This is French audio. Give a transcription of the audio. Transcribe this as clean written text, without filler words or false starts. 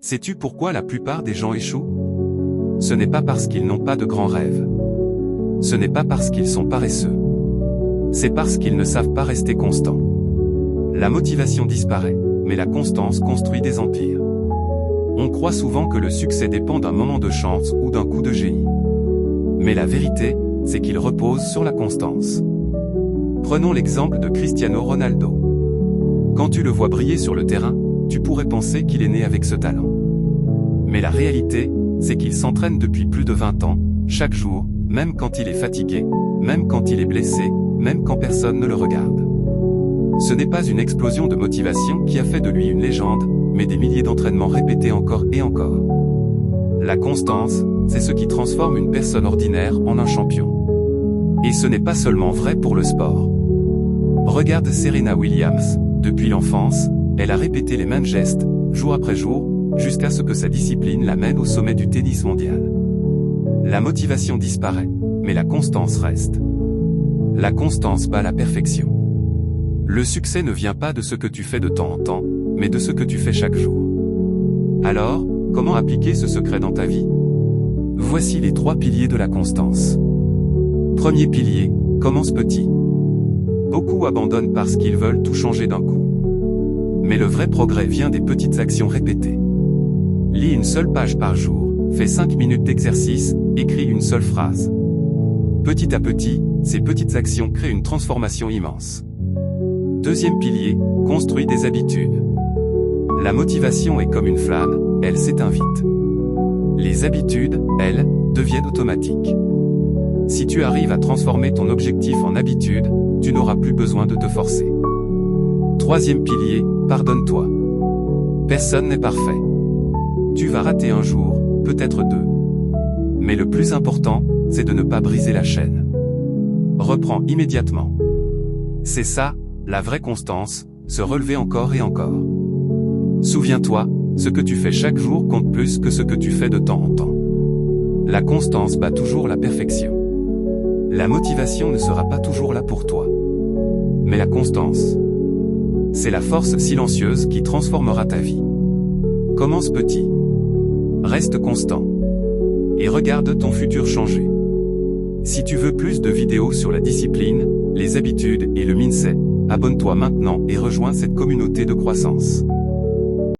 Sais-tu pourquoi la plupart des gens échouent? Ce n'est pas parce qu'ils n'ont pas de grands rêves. Ce n'est pas parce qu'ils sont paresseux. C'est parce qu'ils ne savent pas rester constants. La motivation disparaît, mais la constance construit des empires. On croit souvent que le succès dépend d'un moment de chance ou d'un coup de génie. Mais la vérité, c'est qu'il repose sur la constance. Prenons l'exemple de Cristiano Ronaldo. Quand tu le vois briller sur le terrain, tu pourrais penser qu'il est né avec ce talent. Mais la réalité, c'est qu'il s'entraîne depuis plus de 20 ans, chaque jour, même quand il est fatigué, même quand il est blessé, même quand personne ne le regarde. Ce n'est pas une explosion de motivation qui a fait de lui une légende, mais des milliers d'entraînements répétés encore et encore. La constance, c'est ce qui transforme une personne ordinaire en un champion. Et ce n'est pas seulement vrai pour le sport. Regarde Serena Williams, depuis l'enfance, elle a répété les mêmes gestes, jour après jour, jusqu'à ce que sa discipline l'amène au sommet du tennis mondial. La motivation disparaît, mais la constance reste. La constance bat la perfection. Le succès ne vient pas de ce que tu fais de temps en temps, mais de ce que tu fais chaque jour. Alors, comment appliquer ce secret dans ta vie? Voici les 3 piliers de la constance. Premier pilier, commence petit. Beaucoup abandonnent parce qu'ils veulent tout changer d'un coup. Mais le vrai progrès vient des petites actions répétées. Lis une seule page par jour, fais 5 minutes d'exercice, écris une seule phrase. Petit à petit, ces petites actions créent une transformation immense. Deuxième pilier, construis des habitudes. La motivation est comme une flamme, elle s'éteint vite. Les habitudes, elles, deviennent automatiques. Si tu arrives à transformer ton objectif en habitude, tu n'auras plus besoin de te forcer. Troisième pilier, pardonne-toi. Personne n'est parfait. Tu vas rater un jour, peut-être 2. Mais le plus important, c'est de ne pas briser la chaîne. Reprends immédiatement. C'est ça, la vraie constance, se relever encore et encore. Souviens-toi, ce que tu fais chaque jour compte plus que ce que tu fais de temps en temps. La constance bat toujours la perfection. La motivation ne sera pas toujours là pour toi. Mais la constance, c'est la force silencieuse qui transformera ta vie. Commence petit. Reste constant. Et regarde ton futur changer. Si tu veux plus de vidéos sur la discipline, les habitudes et le mindset, abonne-toi maintenant et rejoins cette communauté de croissance.